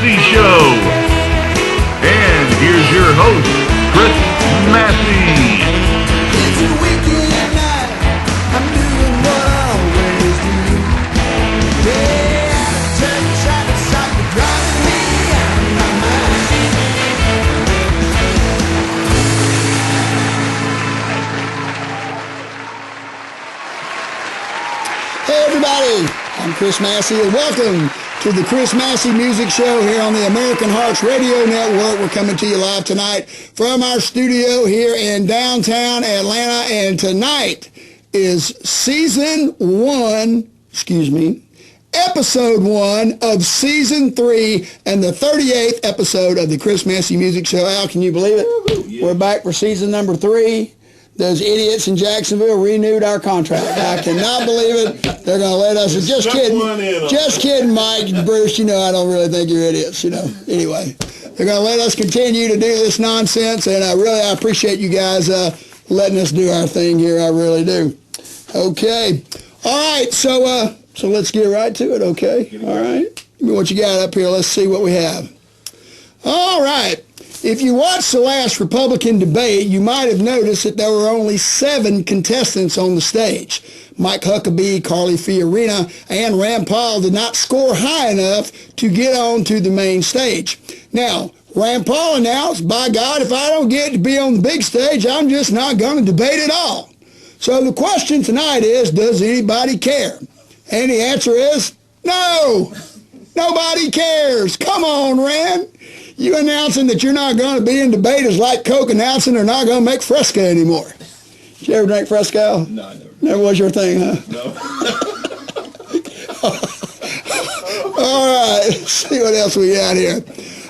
Massey Show. And here's your host, Chris Massey. It's a weekend night. I'm doing what I always do. Yeah, I tell you, side to side, you're driving me out of my mind. Hey everybody, I'm Chris Massey and welcome to the Chris Massey Music Show here on the American Hearts Radio Network. We're coming to you live tonight from our studio here in downtown Atlanta, and tonight is episode 1 of season 3 and the 38th episode of the Chris Massey Music Show. Al, can you believe it? Yeah. We're back for season number 3. Those idiots in Jacksonville renewed our contract. I cannot believe it. They're going to let us. Just kidding. Just kidding, Mike. Bruce, you know I don't really think you're idiots, you know. Anyway, they're going to let us continue to do this nonsense, and I appreciate you guys letting us do our thing here. I really do. Okay. All right, so let's get right to it, okay? All right. Give me what you got up here. Let's see what we have. All right. If you watched the last Republican debate, you might have noticed that there were only 7 contestants on the stage. Mike Huckabee, Carly Fiorina, and Rand Paul did not score high enough to get on to the main stage. Now, Rand Paul announced, by God, if I don't get to be on the big stage, I'm just not going to debate at all. So the question tonight is, does anybody care? And the answer is, no. Nobody cares. Come on, Rand. You announcing that you're not going to be in debate is like Coke announcing they're not going to make Fresca anymore. Did you ever drink Fresca? No, I never. Never was your thing, huh? No. All right, let's see what else we got here.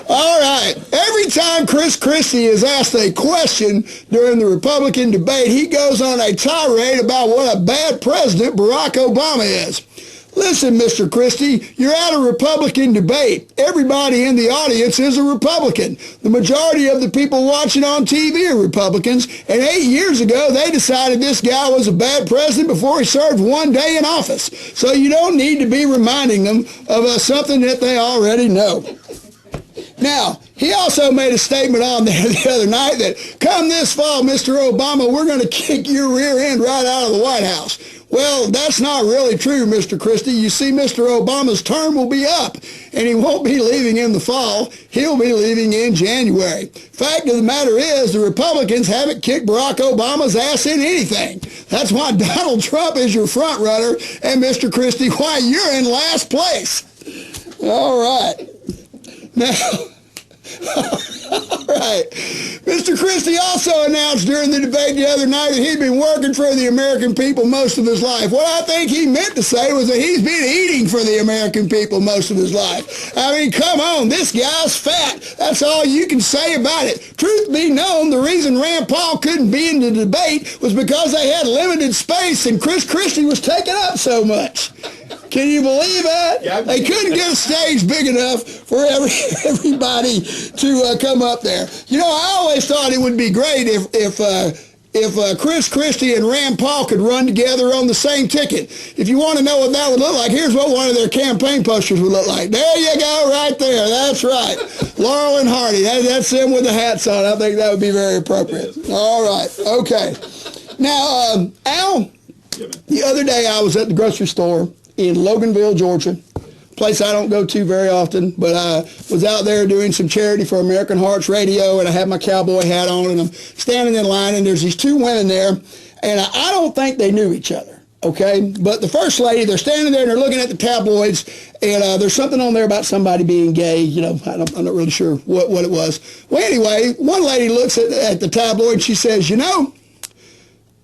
All right, every time Chris Christie is asked a question during the Republican debate, he goes on a tirade about what a bad president Barack Obama is. Listen, Mr. Christie, you're at a Republican debate. Everybody in the audience is a Republican. The majority of the people watching on TV are Republicans, and 8 years ago, they decided this guy was a bad president before he served 1 day in office. So you don't need to be reminding them of something that they already know. Now, he also made a statement on there the other night that, come this fall, Mr. Obama, we're going to kick your rear end right out of the White House. Well, that's not really true, Mr. Christie. You see, Mr. Obama's term will be up, and he won't be leaving in the fall. He'll be leaving in January. Fact of the matter is, the Republicans haven't kicked Barack Obama's ass in anything. That's why Donald Trump is your front runner, and Mr. Christie, why you're in last place. All right. Now, all right. Mr. Christie also announced during the debate the other night that he'd been working for the American people most of his life. What I think he meant to say was that he's been eating for the American people most of his life. I mean, come on, this guy's fat. That's all you can say about it. Truth be known, the reason Rand Paul couldn't be in the debate was because they had limited space and Chris Christie was taking up so much. Can you believe that? Yeah, they couldn't get a stage big enough for everybody to come up there. You know, I always thought it would be great if Chris Christie and Rand Paul could run together on the same ticket. If you want to know what that would look like, here's what one of their campaign posters would look like. There you go, right there. That's right. Laurel and Hardy. That's them with the hats on. I think that would be very appropriate. All right. Okay. Now, Al, the other day I was at the grocery store in Loganville, Georgia, place I don't go to very often, but I was out there doing some charity for American Hearts Radio, and I had my cowboy hat on, and I'm standing in line, and there's these 2 women there, and I don't think they knew each other, okay? But the first lady, they're standing there, and they're looking at the tabloids, and there's something on there about somebody being gay. You know, I'm not really sure what it was. Well, anyway, one lady looks at the tabloid, and she says, you know,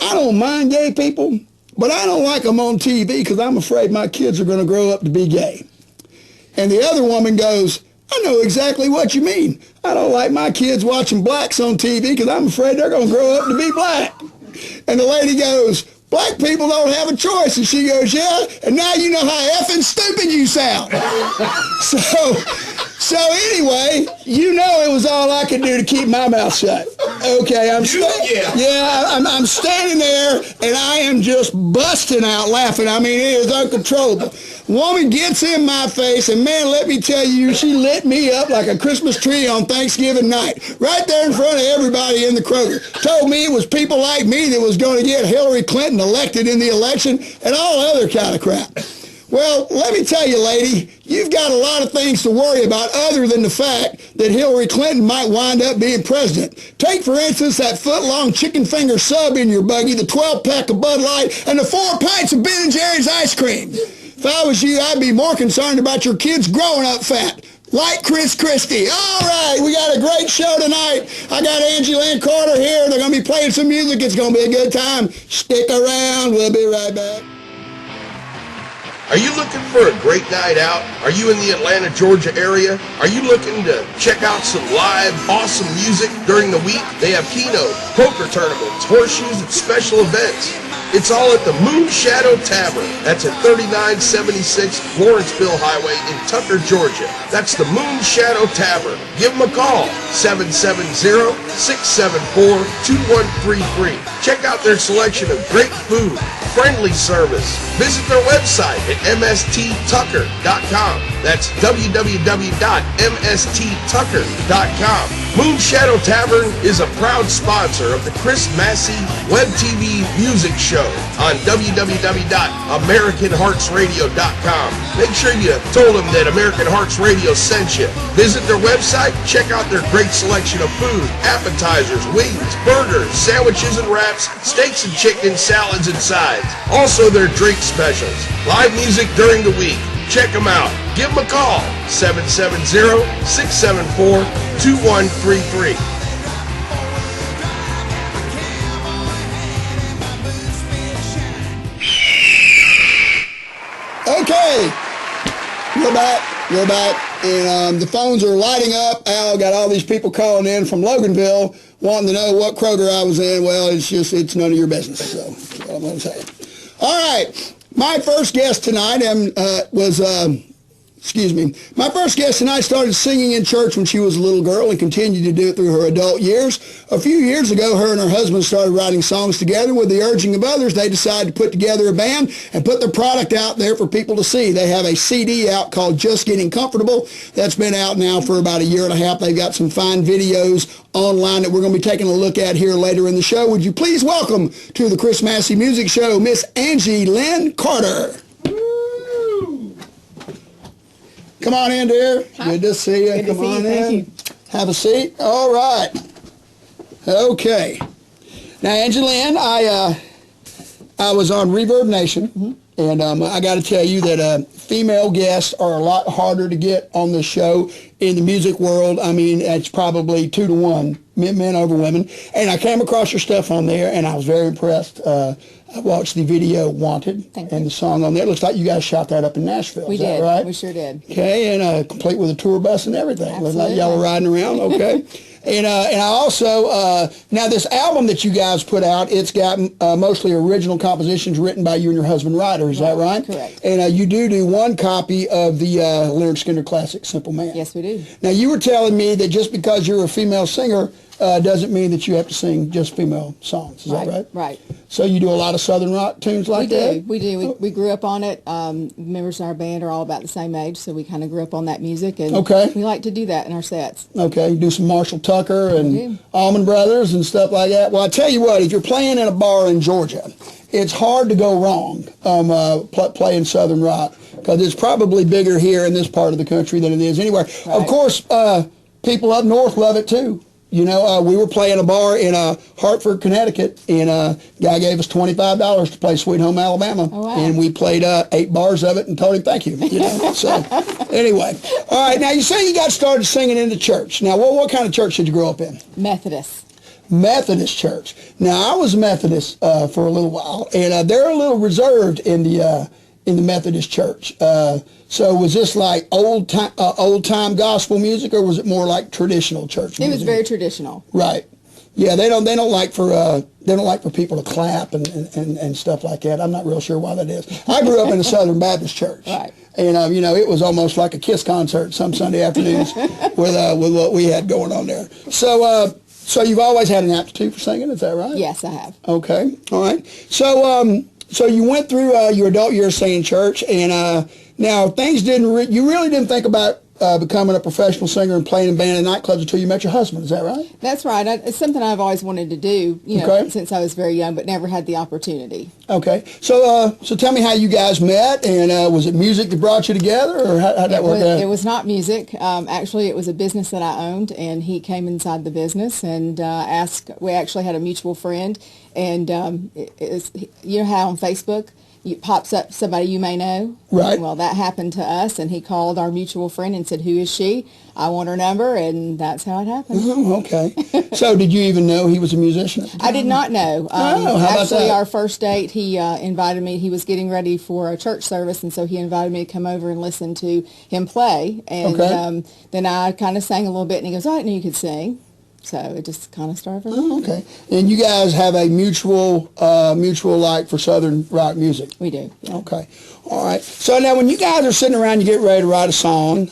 I don't mind gay people, but I don't like them on TV because I'm afraid my kids are going to grow up to be gay. And the other woman goes, I know exactly what you mean. I don't like my kids watching blacks on TV because I'm afraid they're going to grow up to be black. And the lady goes, black people don't have a choice. And she goes, yeah, and now you know how effing stupid you sound. So anyway, you know it was all I could do to keep my mouth shut. Okay, I'm standing there and I am just busting out laughing. I mean, it is uncontrollable. Woman gets in my face, and man, let me tell you, she lit me up like a Christmas tree on Thanksgiving night, right there in front of everybody in the Kroger. Told me it was people like me that was going to get Hillary Clinton elected in the election and all other kind of crap. Well, let me tell you, lady, you've got a lot of things to worry about other than the fact that Hillary Clinton might wind up being president. Take, for instance, that foot-long chicken finger sub in your buggy, the 12-pack of Bud Light, and the 4 pints of Ben & Jerry's ice cream. If I was you, I'd be more concerned about your kids growing up fat. Like Chris Christie. All right, we got a great show tonight. I got Angie Lynn Carter here. They're going to be playing some music. It's going to be a good time. Stick around. We'll be right back. Are you looking for a great night out? Are you in the Atlanta, Georgia area? Are you looking to check out some live, awesome music during the week? They have keynote, poker tournaments, horseshoes, and special events. It's all at the Moon Shadow Tavern. That's at 3976 Lawrenceville Highway in Tucker, Georgia. That's the Moon Shadow Tavern. Give them a call, 770-674-2133. Check out their selection of great food, friendly service. Visit their website at msttucker.com. That's www.msttucker.com. Moon Shadow Tavern is a proud sponsor of the Chris Massey Web TV music show on www.americanheartsradio.com. Make sure you told them that American Hearts Radio sent you. Visit their website, check out their great selection of food, appetizers, wings, burgers, sandwiches and wraps, steaks and chicken, salads and sides. Also their drink specials. Live music during the week. Check them out. Give them a call, 770-674-2133. Okay, we're back, and the phones are lighting up. Al got all these people calling in from Loganville wanting to know what Kroger I was in. Well, it's none of your business, so that's what I'm going to say. All right, my first guest tonight my first guest tonight started singing in church when she was a little girl and continued to do it through her adult years. A few years ago, her and her husband started writing songs together. With the urging of others, they decided to put together a band and put their product out there for people to see. They have a CD out called Just Getting Comfortable. That's been out now for about a year and a half. They've got some fine videos online that we're going to be taking a look at here later in the show. Would you please welcome to the Chris Massey Music Show, Miss Angie Lynn Carter. Come on in, dear. Hi. Good to see you. Come on in. Thank you. Have a seat. All right. Okay. Now, Angie Lynn, I was on Reverb Nation, and I got to tell you that female guests are a lot harder to get on the show in the music world. I mean, it's probably 2 to 1, men over women. And I came across your stuff on there, and I was very impressed. I watched the video Wanted and the song on there. It looks like you guys shot that up in Nashville. We did. Right? We sure did. Okay, and complete with a tour bus and everything. Absolutely. Looks like y'all were riding around. Okay. And I also, now this album that you guys put out, it's got mostly original compositions written by you and your husband Ryder, is that right? Correct. And you do one copy of the Leonard Skinner classic, Simple Man. Yes, we do. Now you were telling me that just because you're a female singer doesn't mean that you have to sing just female songs, is that right? Right. So you do a lot of Southern rock tunes like that? We do. We grew up on it. Members in our band are all about the same age, so we kind of grew up on that music, and we like to do that in our sets. Okay, you do some Marshall Tucker and Allman Brothers and stuff like that. Well, I tell you what, if you're playing in a bar in Georgia, it's hard to go wrong playing Southern rock, because it's probably bigger here in this part of the country than it is anywhere. Right. Of course, people up north love it too. You know, we were playing a bar in Hartford, Connecticut, and a guy gave us $25 to play Sweet Home Alabama. Oh, wow. And we played 8 bars of it and told him thank you. You know? So, anyway. All right, now you say you got started singing in the church. Now, what kind of church did you grow up in? Methodist. Methodist church. Now, I was Methodist for a little while, and they're a little reserved in the Methodist church. So was this like old time gospel music, or was it more like traditional church music? It was very traditional. Right. Yeah, they don't like for people to clap and stuff like that. I'm not real sure why that is. I grew up in a Southern Baptist church, right? And you know, it was almost like a Kiss concert some Sunday afternoons with what we had going on there. So so you've always had an aptitude for singing, is that right? Yes, I have. Okay, all right. So so you went through your adult years singing church, and now things you really didn't think about becoming a professional singer and playing in band and nightclubs until you met your husband. Is that right? That's right. It's something I've always wanted to do, you know, since I was very young, but never had the opportunity. Okay. So so tell me how you guys met, and was it music that brought you together, or how'd that work out? It was not music. Actually, it was a business that I owned, and he came inside the business and asked. We actually had a mutual friend, and you know how on Facebook it pops up somebody you may know. Right. Well, that happened to us, and he called our mutual friend and said, "Who is she? I want her number," and that's how it happened. Oh, okay. So did you even know he was a musician? I did not know. How about actually, that? our first date, he invited me. He was getting ready for a church service, and so he invited me to come over and listen to him play. And then I kind of sang a little bit, and he goes, "Oh, I didn't know you could sing." So it just kind of started from there. Oh, okay. And you guys have a mutual like for Southern rock music? We do. Yeah. Okay. All right. So now when you guys are sitting around, you get ready to write a song.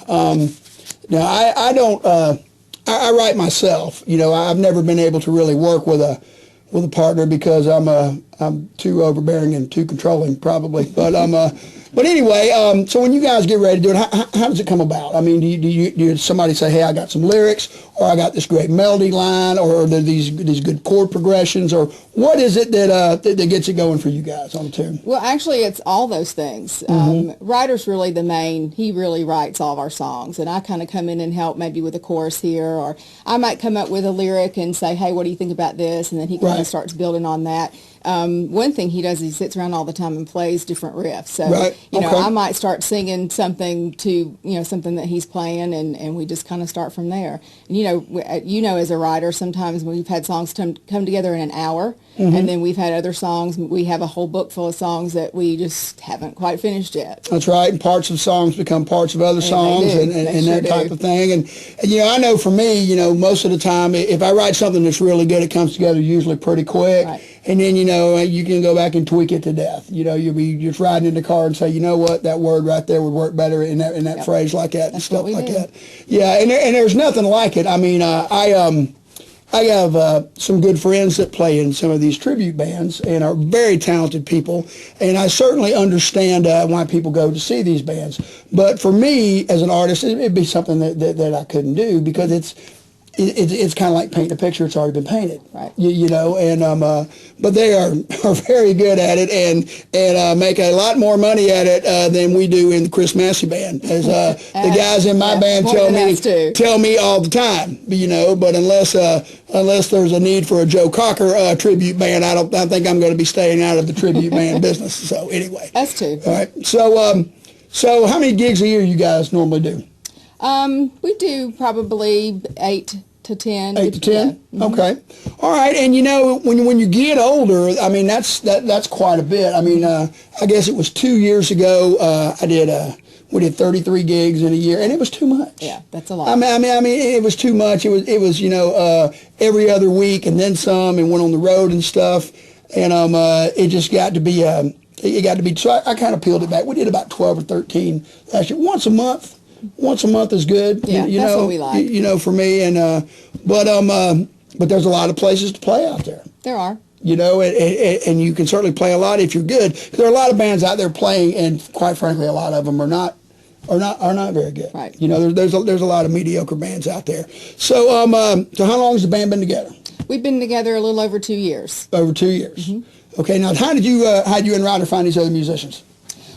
Now I don't. I write myself. You know, I've never been able to really work with a partner because I'm too overbearing and too controlling probably. But anyway, so when you guys get ready to do it, how does it come about? I mean, do somebody say, "Hey, I got some lyrics," or "I got this great melody line," or are there these good chord progressions, or what is it that gets it going for you guys on the tune? Well, actually, it's all those things. Writer's really the main. He really writes all of our songs, and I kind of come in and help maybe with a chorus here, or I might come up with a lyric and say, "Hey, what do you think about this?" And then he kind of starts building on that. One thing he does is he sits around all the time and plays different riffs. So, you know, I might start singing something to, you know, something that he's playing, and we just kind of start from there. And, you know, as a writer, sometimes we've had songs come together in an hour, and then we've had other songs. We have a whole book full of songs that we just haven't quite finished yet. That's right. And parts of songs become parts of other songs and that type of thing. And, you know, I know for me, you know, most of the time, if I write something that's really good, it comes together usually pretty quick. Right. And then, you know, you can go back and tweak it to death. You know, you'll be just riding in the car and say, you know what, that word right there would work better in that phrase like that and stuff like that. Yeah, and there's nothing like it. I mean, I have some good friends that play in some of these tribute bands and are very talented people, and I certainly understand why people go to see these bands. But for me, as an artist, it'd be something that I couldn't do because it's kind of like painting a picture. It's already been painted, right? You know, and but they are very good at it and make a lot more money at it than we do in the Chris Massey band. As the guys in my band tell me all the time, you know. But unless there's a need for a Joe Cocker tribute band, I think I'm going to be staying out of the tribute band business. So anyway, us too. All right. So how many gigs a year you guys normally do? We do probably 8 to 10. 8 to 10? Yeah. Okay. All right. And you know, when you get older, I mean, that's quite a bit. I mean, I guess it was 2 years ago, we did 33 gigs in a year, and it was too much. Yeah, that's a lot. I mean, it was too much. It was you know, every other week and then some, and went on the road and stuff, and it just got to be so I kind of peeled it back. We did about 12 or 13 last year, once a month. Once a month is good. Yeah, you that's know, what we like. You know, for me, and but there's a lot of places to play out there. There are. You know, and you can certainly play a lot if you're good. There are a lot of bands out there playing, and quite frankly, a lot of them are not very good. Right. You know, there's a lot of mediocre bands out there. So so how long has the band been together? We've been together a little over 2 years. Over 2 years. Okay. Now, how did you and Ryder find these other musicians?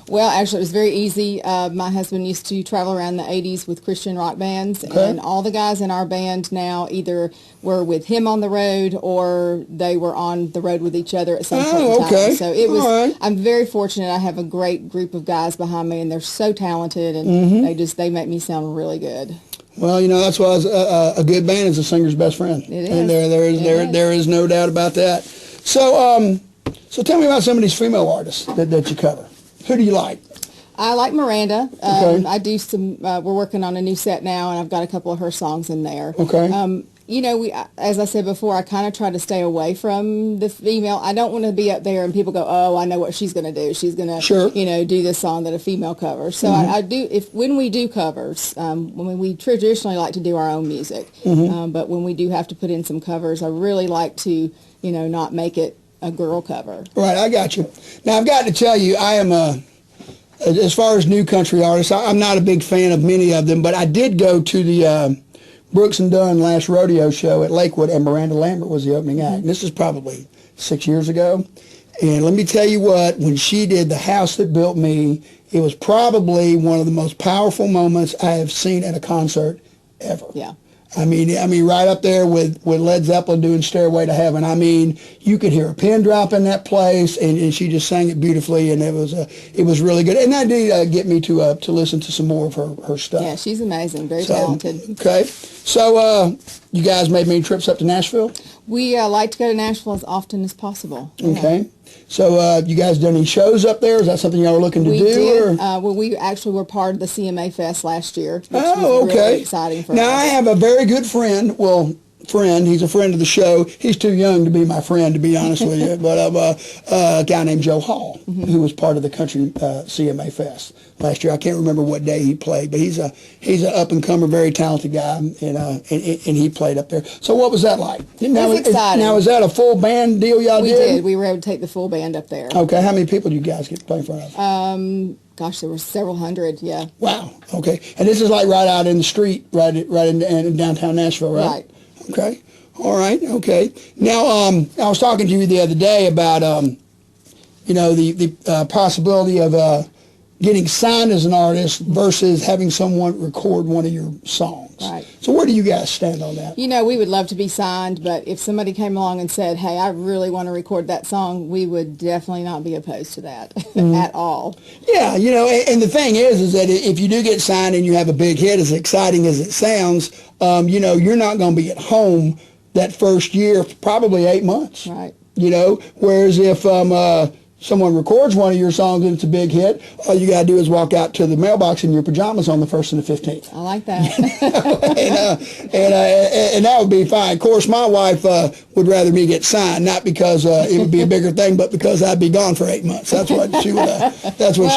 Well, actually, it was very easy. My husband used to travel around the 80s with Christian rock bands, and all the guys in our band now either were with him on the road or they were on the road with each other at some point in time. So it was. I'm very fortunate. I have a great group of guys behind me, and they're so talented, and they make me sound really good. Well, you know, that's why a good band is a singer's best friend. It is. And there is no doubt about that. So so tell me about some of these female artists that you cover. Who do you like? I like Miranda. I do some. We're working on a new set now, and I've got a couple of her songs in there. Okay. as I said before, I kind of try to stay away from the female. I don't want to be up there and people go, oh, I know what she's going to do. She's going to, do this song that a female covers. So I do, when we do covers, when we traditionally like to do our own music, but when we do have to put in some covers, I really like to, not make it a girl cover. Right, I got you. Now, I've got to tell you, I am as far as new country artists, I'm not a big fan of many of them, but I did go to the Brooks and Dunn last rodeo show at Lakewood, and Miranda Lambert was the opening act. And this is probably 6 years ago. And let me tell you what, when she did The House That Built Me, it was probably one of the most powerful moments I have seen at a concert ever. Yeah. I mean, right up there with Led Zeppelin doing Stairway to Heaven. I mean, you could hear a pin drop in that place, and she just sang it beautifully, and it was really good. And that did get me to listen to some more of her stuff. Yeah, she's amazing, very talented. Okay, so you guys made many trips up to Nashville? We like to go to Nashville as often as possible. Okay. Yeah. So you guys done any shows up there? Is that something y'all are looking to do? We did. Or? Well, we actually were part of the CMA Fest last year, which was really exciting for us. Now, I have a very good friend. Well, he's a friend of the show. He's too young to be my friend, to be honest with you. But a guy named Joe Hall, who was part of the country CMA Fest last year. I can't remember what day he played, but he's an up and comer, very talented guy, and he played up there. So what was that like? It was exciting. Now, is that a full band deal y'all did? We did. We were able to take the full band up there. Okay. How many people did you guys get to play in front of? Gosh, there were several hundred. Yeah. Wow. Okay. And this is like right out in the street, right in downtown Nashville, right? Right. Okay. All right. Okay. Now, I was talking to you the other day about, the possibility of getting signed as an artist versus having someone record one of your songs. Right. So where do you guys stand on that? We would love to be signed, but if somebody came along and said, hey, I really want to record that song, we would definitely not be opposed to that at all. Yeah, and the thing is that if you do get signed and you have a big hit, as exciting as it sounds, you're not going to be at home that first year, probably 8 months. Right. Whereas if someone records one of your songs and it's a big hit, all you got to do is walk out to the mailbox in your pajamas on the 1st and the 15th. I like that. and that would be fine. Of course, my wife would rather me get signed, not because it would be a bigger thing, but because I'd be gone for 8 months. That's what she would. That's what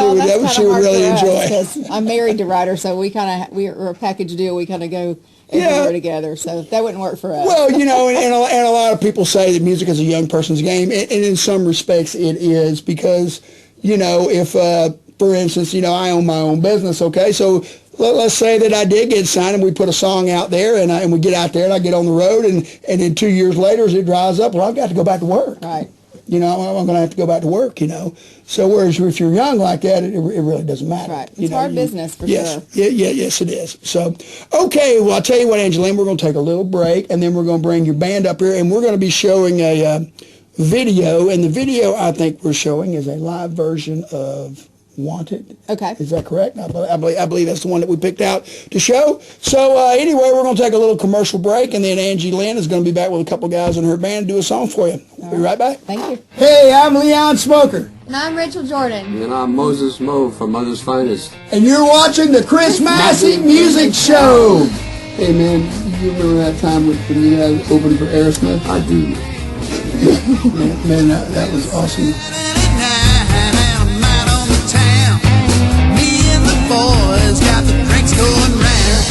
she would really enjoy. I'm married to Ryder, so we're a package deal. We kind of go everywhere together, so that wouldn't work for us. Well, and a lot of people say that music is a young person's game, and in some respects it is, because, if, for instance, I own my own business, okay, so let's say that I did get signed and we put a song out there and we get out there and I get on the road and then 2 years later as it dries up, well, I've got to go back to work. Right. I'm going to have to go back to work, So whereas if you're young like that, it really doesn't matter. Right. It's hard business for yes. sure. Yes, it is. So, okay, well, I'll tell you what, Angie Lynn, we're going to take a little break, and then we're going to bring your band up here, and we're going to be showing a video, and the video I think we're showing is a live version of Wanted. Okay. Is that correct? I believe that's the one that we picked out to show. So anyway, we're going to take a little commercial break, and then Angie Lynn is going to be back with a couple guys in her band and do a song for you. We'll be right back. Thank you. Hey, I'm Leon Smoker. And I'm Rachel Jordan. And I'm Moses Moe from Mother's Finest. And you're watching the Chris Massey Music Show. Hey, man, you remember that time when you guys opened for Aerosmith? I do. man, that was awesome. Boys got the drinks going round.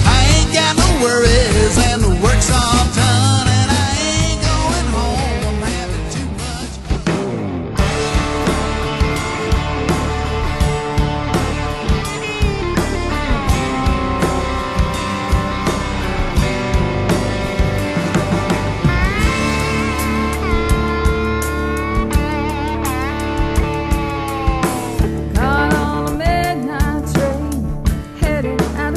I ain't got no worries and the work's all done, and I ain't going home. I'm having too much. Caught on a midnight train, headed out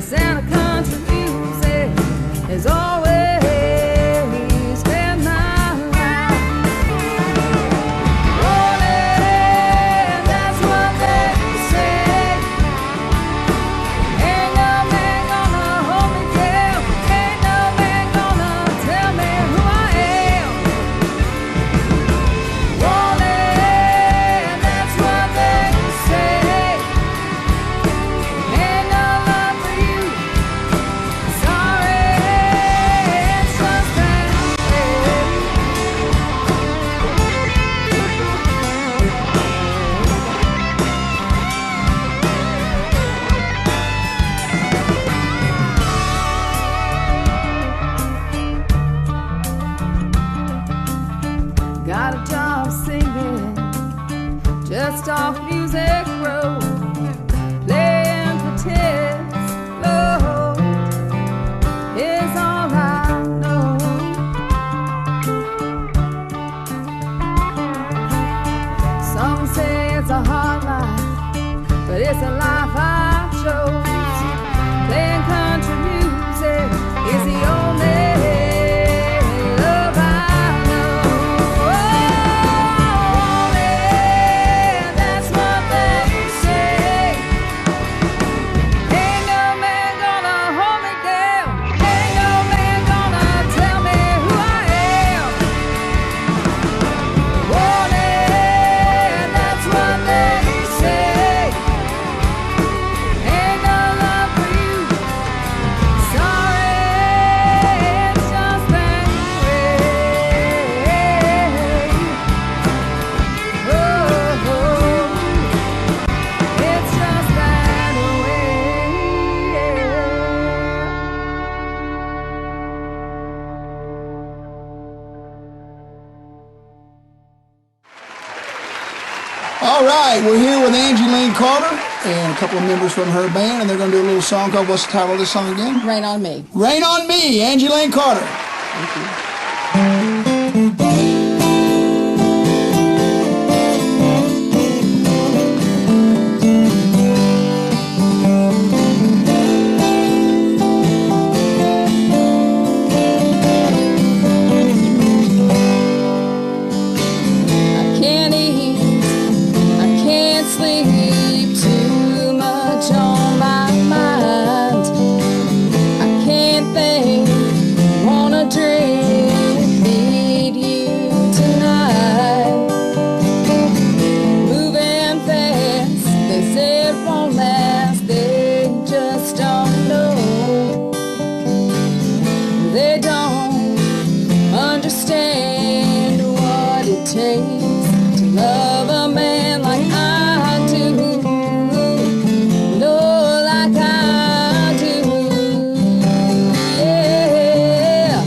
sound of country music has always been my life. Rolling, that's what they say. Ain't no man gonna hold me down. Ain't no man gonna tell me who I am. Rolling, that's what they say. Ain't no love for you. Sorry, it's just that way. Got a job singing just off Music Road, playing for tips low is all I know. Some say it's a hard life, but it's a life I chose. Playing country music is the only love I know. Rolling, that's what they say. Ain't no man gonna hold me down. Ain't no man gonna tell me who I am. Rolling, that's what they say. Ain't no love for you. Sorry, it's just that way. Oh, it's just that way. All right, we're here with Angie Lynn Carter and a couple of members from her band, and they're going to do a little song called, what's the title of this song again? Rain on Me. Rain on Me, Angie Lynn Carter. I can't eat, I can't sleep, too much on my mind. I can't think, wanna drink, need you tonight. Moving fast, they say it won't last, they just don't know. They don't understand what it takes to love a man like I do. No, like I do. Yeah,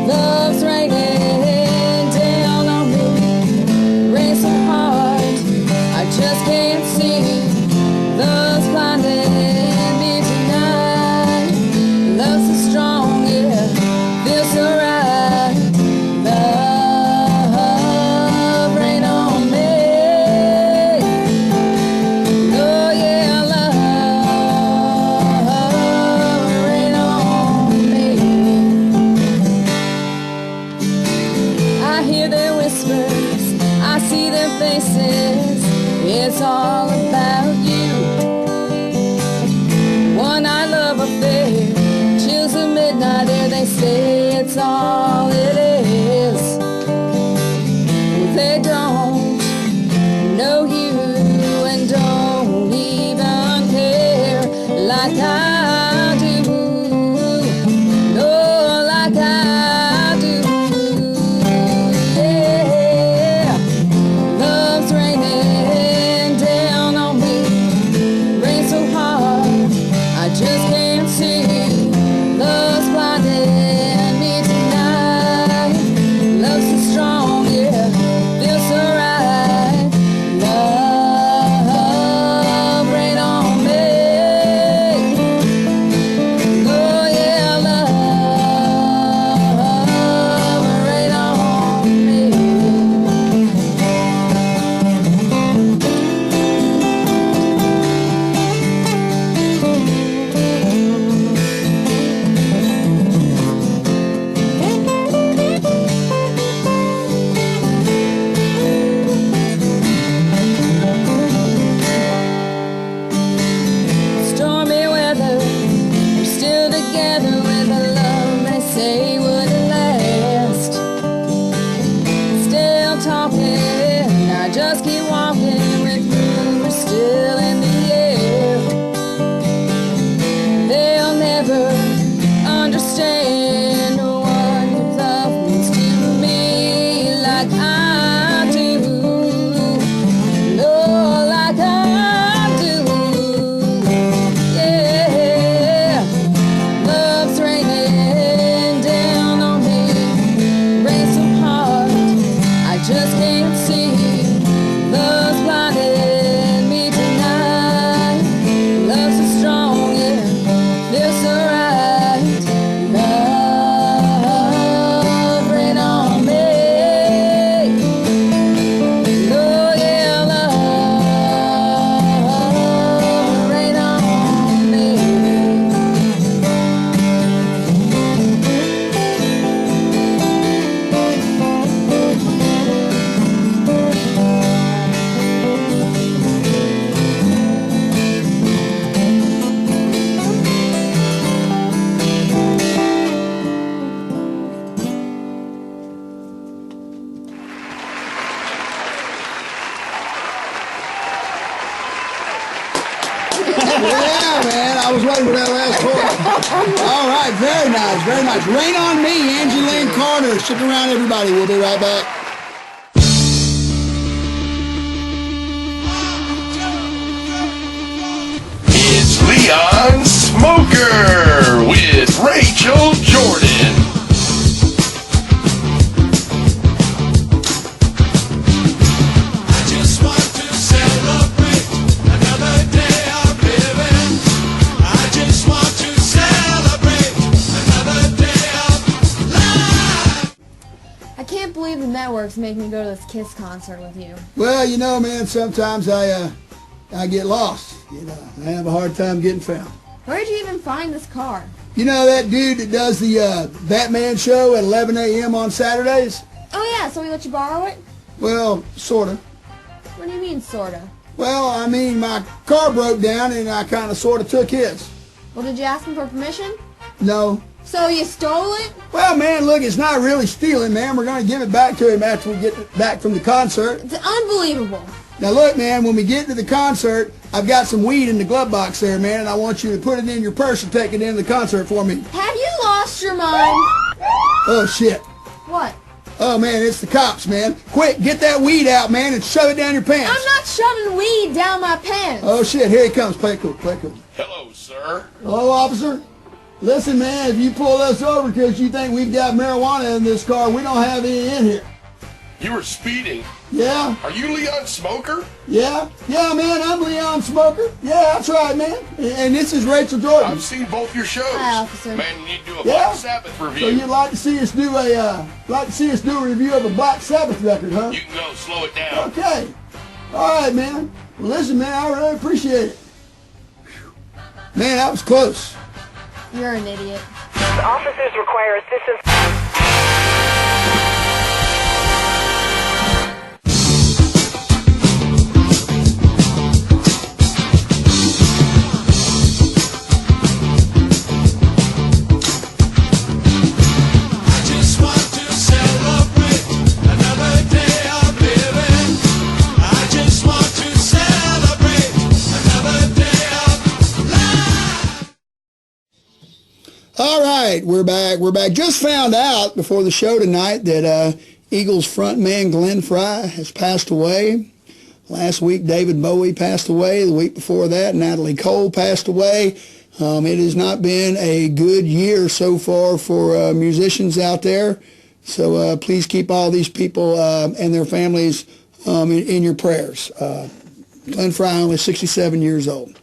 love's raining down on me, rain so hard I just can't see. Love's blinding me tonight. Love's so strong, yeah, feels so right. Love, rain on me. Oh yeah, love, rain on me. I hear their whispers, I see their faces. It's all about you. One night love affair, chills of midnight air. They say it's all it is. They don't know you and don't even care like I do. No, like I do. Yeah, love's raining down on me, rain so hard I just can't see. Love's blinding me tonight. everybody, for that last quarter. All right, very nice, very nice. Rain on Me, Angie Lynn Carter. Stick around, everybody. We'll be right back. It's Leon Smoker with Rachel Jordan. The networks make me go to this Kiss concert with you. Well, you know, man, sometimes I get lost. You know, I have a hard time getting found. Where did you even find this car? You know that dude that does the Batman show at 11 a.m. on Saturdays? Oh yeah, so he let you borrow it? Well, sorta. What do you mean, sorta? Well, I mean, my car broke down and I kind of sorta took his. Well, did you ask him for permission? No. So you stole it? Well, man, look, it's not really stealing, man. We're going to give it back to him after we get back from the concert. It's unbelievable. Now, look, man, when we get to the concert, I've got some weed in the glove box there, man, and I want you to put it in your purse and take it into the concert for me. Have you lost your mind? Oh, shit. What? Oh, man, it's the cops, man. Quick, get that weed out, man, and shove it down your pants. I'm not shoving weed down my pants. Oh, shit, here he comes. Play it cool, play it cool. Hello, sir. Hello, officer. Listen, man, if you pull us over because you think we've got marijuana in this car, we don't have any in here. You were speeding. Yeah? Are you Leon Smoker? Yeah? Yeah, man, I'm Leon Smoker. Yeah, that's right, man. And this is Rachel Jordan. I've seen both your shows. Hi, officer. Man, you need to do a Yeah? Black Sabbath review. So you'd like to see us do a review of a Black Sabbath record, huh? You can go slow it down. Okay. All right, man. Well, listen, man, I really appreciate it. Whew. Man, that was close. You're an idiot. Officers require assistance. All right, we're back. We're back. Just found out before the show tonight that Eagles frontman Glenn Frey has passed away. Last week, David Bowie passed away. The week before that, Natalie Cole passed away. It has not been a good year so far for musicians out there. So please keep all these people and their families in your prayers. Glenn Frey, only 67 years old.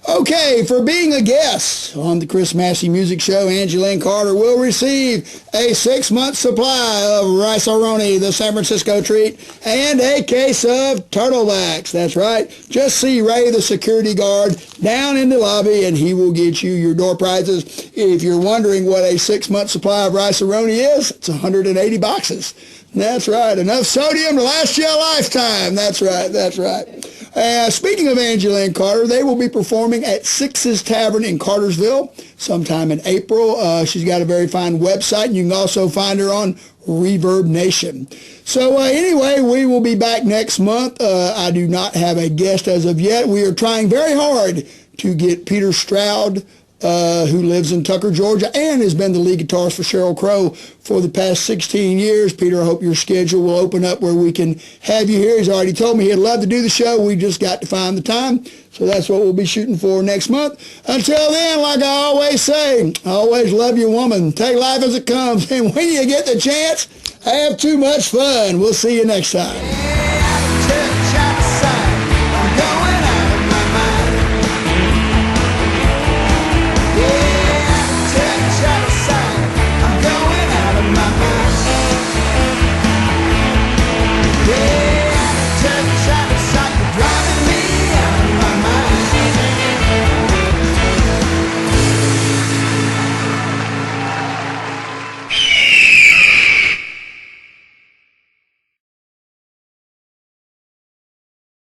Okay, for being a guest on the Chris Massey Music Show, Angie Lynn Carter will receive a 6-month supply of rice-a-roni, the San Francisco treat, and a case of turtlebacks. That's right. Just see Ray, the security guard, down in the lobby, and he will get you your door prizes. If you're wondering what a 6-month supply of rice-a-roni is, it's 180 boxes. That's right. Enough sodium to last you a lifetime. That's right. That's right. Speaking of Angie Lynn Carter, they will be performing at Six's Tavern in Cartersville sometime in April. She's got a very fine website, and you can also find her on Reverb Nation. So anyway, we will be back next month. I do not have a guest as of yet. We are trying very hard to get Peter Stroud, who lives in Tucker, Georgia, and has been the lead guitarist for Sheryl Crow for the past 16 years. Peter, I hope your schedule will open up where we can have you here. He's already told me he'd love to do the show. We just got to find the time. So that's what we'll be shooting for next month. Until then, like I always say, always love your woman. Take life as it comes. And when you get the chance, have too much fun. We'll see you next time.